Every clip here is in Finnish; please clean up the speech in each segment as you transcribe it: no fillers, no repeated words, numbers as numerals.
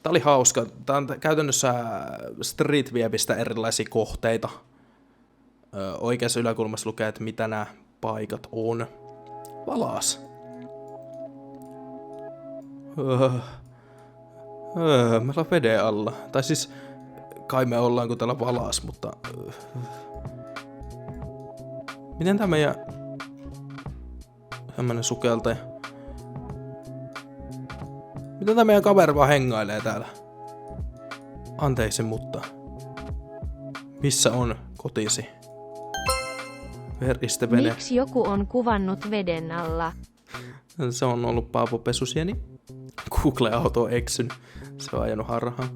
Tää oli hauska. Tää on käytännössä Street Webistä erilaisia kohteita. Oikeassa yläkulmassa lukee, että mitä nämä paikat on. Valas. Me ollaan veden alla. Tai siis kai me ollaan, kun täällä valas, mutta... Miten tää meidän... Tämmönen sukeltaja. Miten tää meidän kaveri vaan hengailee täällä? Anteeksi, mutta... Missä on kotisi? Veristevene. Miksi joku on kuvannut veden alla? Se on ollut Paavo Pesusieni. Google-auto on eksyn. Se on ajanut harhaan.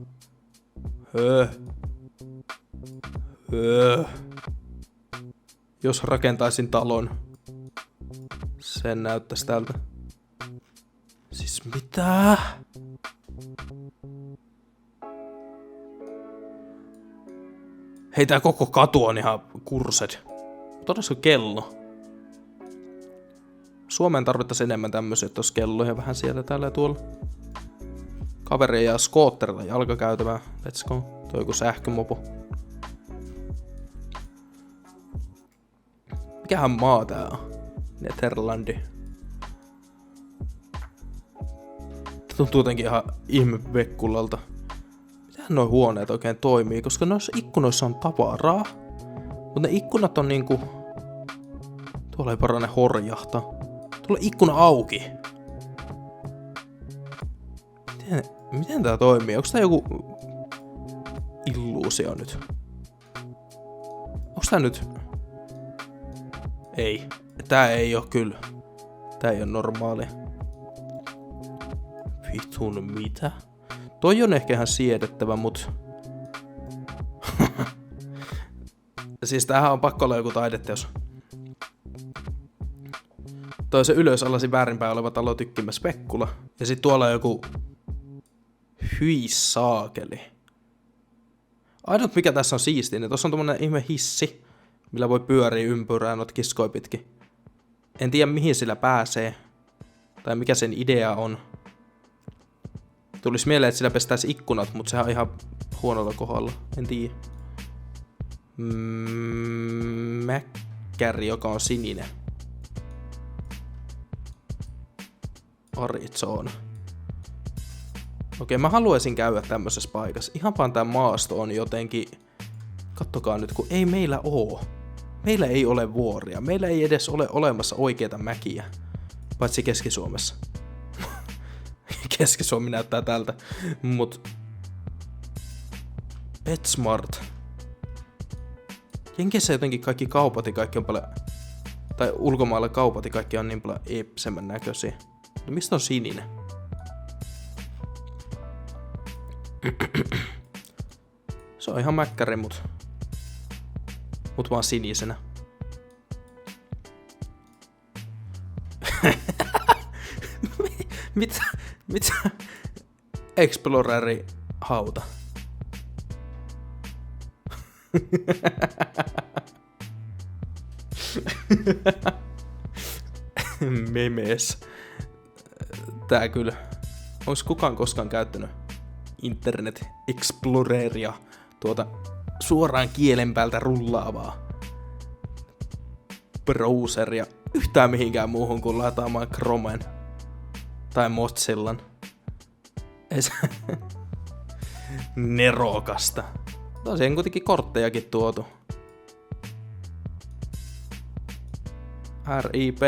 Jos rakentaisin talon, sen näyttäisi tältä. Siis mitä? Hei, tää koko katu on ihan kursed. Todella kello. Suomeen tarvittaisiin enemmän tämmöisiä, että olisi kelloja vähän siellä täällä ja tuolla. Kaveri ja skootterilla jalkakäytävää. Let's go. Toi joku sähkömopo. Mikähän maa tää on? Netherlandi. Tuntuu jotenkin ihan ihme vekkulalta. Mitähän nuo huoneet oikein toimii? Koska noissa ikkunoissa on tavaraa. Mutta ne ikkunat on niinku... Tuolla ei parane horjahtaa. Tuolla ikkuna auki. Miten tää toimii? Onko tää joku illuusio nyt? Onko tää nyt... Ei. Tää ei oo kyllä. Tää ei oo normaalia. Vitun mitä? Toi on ehkä ihan siedettävä, mut... Siis tämähän on pakko olla joku taideteos. Toi on se ylös alasi väärinpäin oleva talo tykkimä spekkula. Ja sit tuolla on joku... Hyi saakeli. Ainut mikä tässä on siistiä, niin tossa on tommonen ihme hissi, millä voi pyöriä ympyrää noita kiskoja pitkin. En tiedä mihin sillä pääsee. Tai mikä sen idea on. Tulis mieleen, että sillä pestäisi ikkunat, mutta sehän on ihan huonolla kohdalla. En tiedä. Mäkkäri, joka on sininen. Arizona. Okei, mä haluaisin käydä tämmöisessä paikassa. Ihan vaan tää maasto on jotenkin... Kattokaa nyt, kun ei meillä oo. Meillä ei ole vuoria. Meillä ei edes ole olemassa oikeita mäkiä. Paitsi Keski-Suomessa. Keski-Suomi näyttää tältä. Mut... PetSmart. Jenkeissä jotenkin kaikki kaupat ja kaikki on paljon... Tai ulkomailla kaupat ja kaikki on niin paljon eeppisemmän näköisiä. No mistä on sininen? Se on ihan mäkkäri, mut vaan sinisenä. Mitä? Exploreri hauta. Memes. Tää kyllä. Onks kukaan koskaan käyttänyt Internet Exploreria, tuota suoraan kielen päältä rullaavaa browseria yhtään mihinkään muuhun kuin lataamaan Chromen tai Mozillan? Nerokasta. Tosiaan kuitenkin korttejakin tuotu. RIP.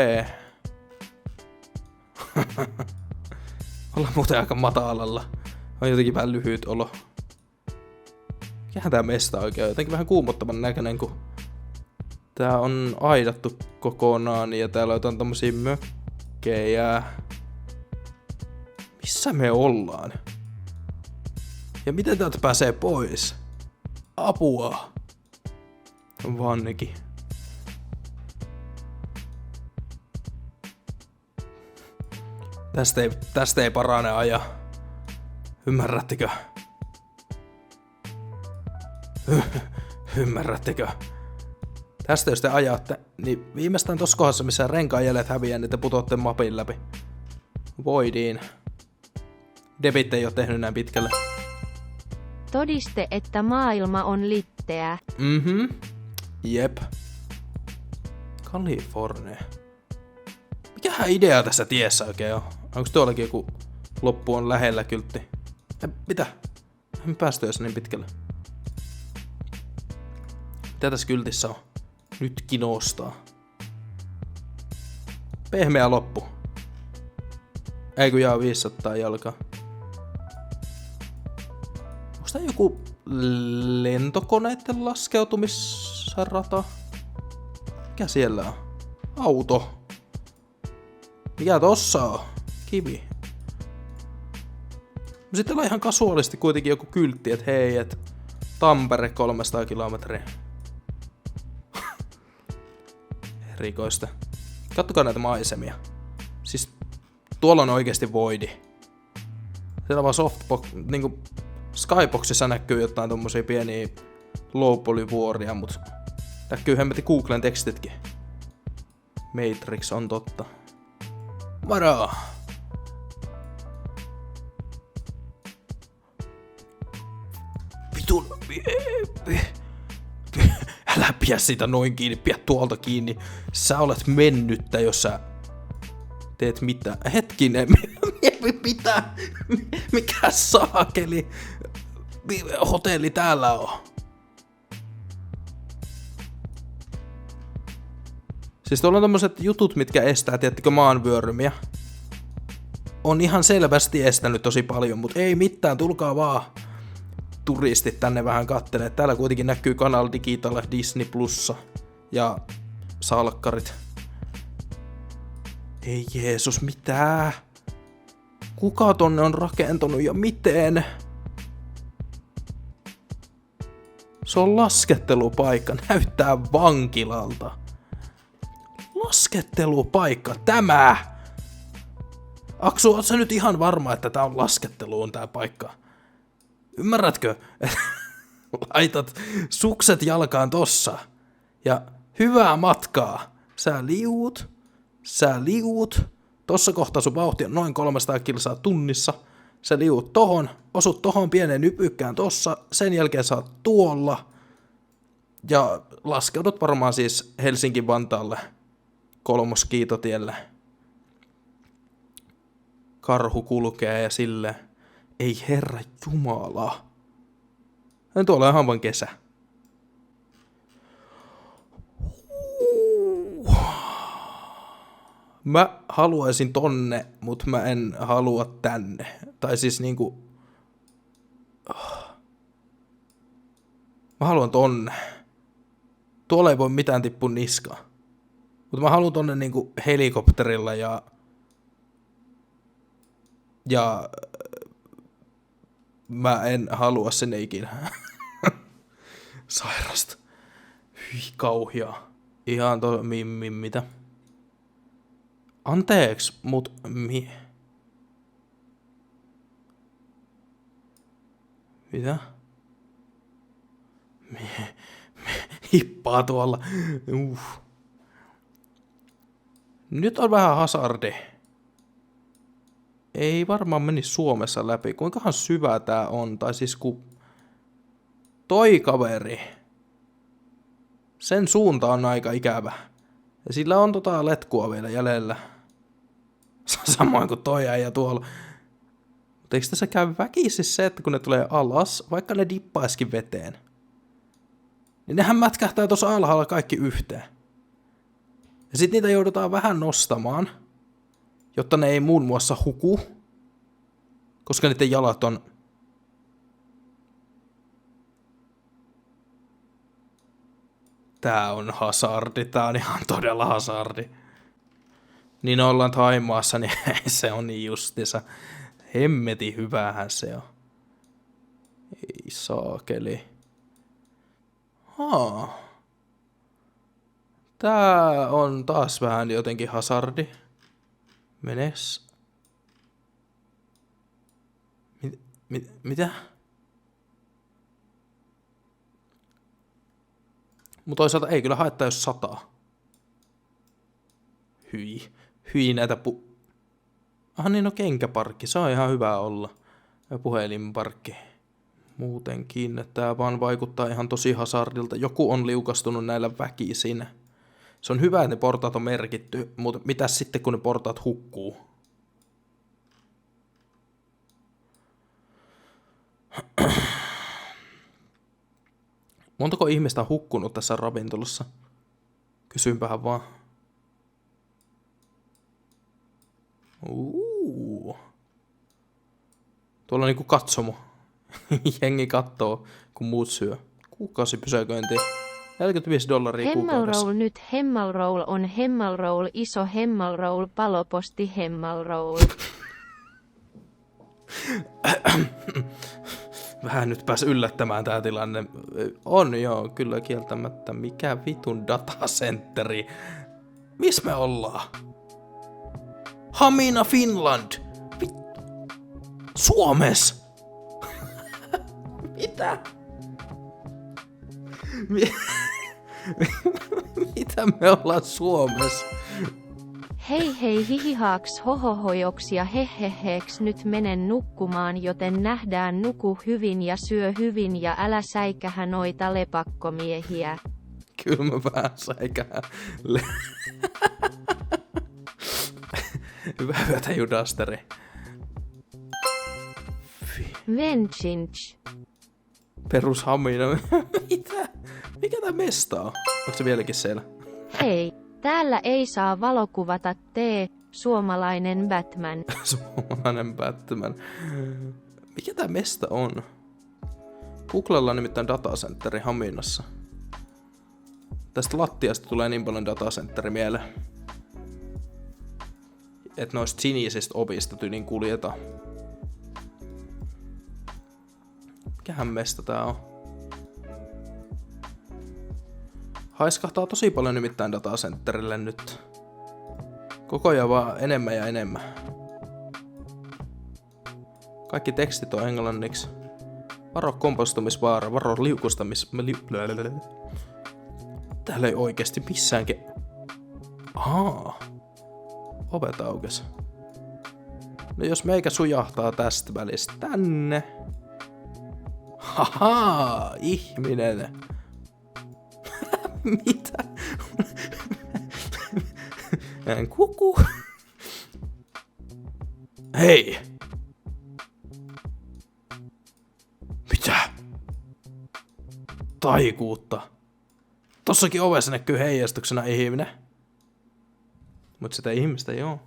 Ollaan muuten aika matalalla. On jotenkin vähän lyhyt olo. Mikähän tää mesta oikein on? Jotenkin vähän kuumottavan näköinen, kun tää on aidattu kokonaan ja täällä on tommosia mökkejä. Missä me ollaan? Ja miten täältä pääsee pois? Apua! Vannekin. Tästä ei parane aja. Ymmärrättekö? Ymmärrättekö? Tästä jos te ajatte, niin viimeistään tossa kohdassa, missä renkaan jäljet häviää, niin te putoatte mapin läpi. Voidiin. Debit ei oo tehnyt näin pitkälle. Todiste, että maailma on litteä. Jep. Kalifornia. Mikähän idea tässä tiessä oikein on? Onko tuollakin joku loppu on lähellä kyltti? Mitä? En päästy edes niin pitkälle. Mitä tässä kyltissä on? Nyt kinostaa. Pehmeä loppu. Ei kun jää 500 jalkaa. Onko tää joku lentokoneiden laskeutumisrata? Mikä siellä on? Auto. Mikä tossa on? Kivi. Sitten on ihan kasuaalisti kuitenkin joku kyltti, että hei, et Tampere 300 kilometriä. Erikoista. Kattokaa näitä maisemia. Siis tuolla on oikeesti voidi. Siellä vaan softbox, niinku Skyboxissa näkyy jotain tommosia pieniä low-poly-vuoria, mut näkyy hemmetin Googlen tekstitkin. Matrix on totta. Moro! Vitun... Älä pidä siitä noin kiinni, pidä tuolta kiinni. Sä olet mennyttä, jos sä teet mitä. Hetkinen, mitä? Mikä saakeli? Hotelli täällä on. Siis tuolla on tommoset jutut, mitkä estää, tiedättekö, maanvyörymiä. On ihan selvästi estänyt tosi paljon, mutta ei mitään, tulkaa vaan turistit tänne vähän kattelee. Täällä kuitenkin näkyy Canal Digital, Disney Plussa ja salkkarit. Ei Jeesus, mitä? Kuka tonne on rakentanut ja miten? Se on laskettelupaikka, näyttää vankilalta. Laskettelupaikka, tämä! Aksu, oot sä nyt ihan varma, että tää on lasketteluun tää paikka? Ymmärrätkö? Laitat sukset jalkaan tossa. Ja hyvää matkaa. Sä liuut. Tossa kohtaa sun vauhti on noin 300 kilsaa tunnissa. Sä liuut tohon, osut tohon pienen nypykkään tossa. Sen jälkeen sä oot tuolla. Ja laskeudut varmaan siis Helsinki-Vantaalle Kolmoskiitotielle. Karhu kulkee ja silleen. Ei herra jumala. Tuolla on ihan vaan kesä. Mä haluaisin tonne, mut mä en halua tänne. Tai siis niinku... Mä haluan tonne. Tuolla ei voi mitään tippua niskaan. Mutta mä haluan tonne niinku helikopterilla ja mä en halua sinne ikinä. Sairasta. Hyi kauhiaa. Ihan mitä? Anteeks, mut mitä? Hippaa tuolla. Nyt on vähän hazardi. Ei varmaan meni Suomessa läpi. Kuinkahan syvä tää on? Tai siis kun toi kaveri. Sen suunta on aika ikävä. Ja sillä on letkua vielä jäljellä. Samoin kuin toi äijä tuolla. Mutta eikö tässä käy väkisin se, että kun ne tulee alas, vaikka ne dippaiskin veteen, niin nehän mätkähtää tuossa alhaalla kaikki yhteen. Ja sit niitä joudutaan vähän nostamaan, jotta ne ei muun muassa huku, koska niiden jalat on... Tää on hazardi, tää on ihan todella hazardi. Niin ollaan Thaimaassa, niin se on niin justiinsa. Hemmetin hyvähän se on. Ei saakeli. Tää on taas vähän jotenkin hazardi. Menes. Mitä? Mutta toisaalta ei kyllä haittaa, jos sataa. Hyi näitä Aha niin, no kenkäparkki, se on ihan hyvä olla. Ja puhelinparkki. Muutenkin, että tää vaan vaikuttaa ihan tosi hasardilta. Joku on liukastunut näillä väkisin. Se on hyvä, että ne portaat on merkitty, mutta mitäs sitten, kun ne portaat hukkuu? Montako ihmistä on hukkunut tässä ravintolassa? Kysynpähän vaan. Tuolla on niinku katsomo. Jengi kattoo, kun muut syö. Kuukausipysäköinti. $45 kuukaudessa. Hemmelroll nyt Hemmelroll on Hemmelroll iso Hemmelroll paloposti Hemmelroll. Vähän nyt pääs yllättämään tää tilanne. On joo, kyllä kieltämättä. Mikä vitun datacenteri? Missä me ollaan? Hamina, Finland! Suomes! Mitä? Mitä me ollaan Suomessa? Hei hei hihihaaks hohohojoks ja heheheeks nyt menen nukkumaan, joten nähdään, nuku hyvin ja syö hyvin ja älä säikähä noita lepakkomiehiä. Kyllä mä vähän säikähän. Hyvää yötä, Judasteri. Venchinch. Perus Hamina. Mitä? Mikä tää mesta on? Onko se vieläkin siellä? Hei, täällä ei saa valokuvata suomalainen Batman. Suomalainen Batman. Mikä tää mesta on? Googlella nimittäin datacenteri Haminassa. Tästä lattiasta tulee niin paljon datacenteri mieleen. Et noista sinisistä ovista tyylin kuljeta. Mikähän mesta tää on? Haiskahtaa tosi paljon nimittäin datacenterille nyt. Koko ajan vaan enemmän ja enemmän. Kaikki tekstit on englanniksi. Varo kompostumisvaara, varo Täällä ei oikeesti missäänkin. Ahaa. Ovet aukes. No jos meikä sujahtaa tästä välistä tänne. Haha, ihminen. Mitä? En kuku. Hei. Mitä? Taikuutta. Tossakin ovessa näkyy heijastuksena ihminen. Mut sitä ihmistä ei oo.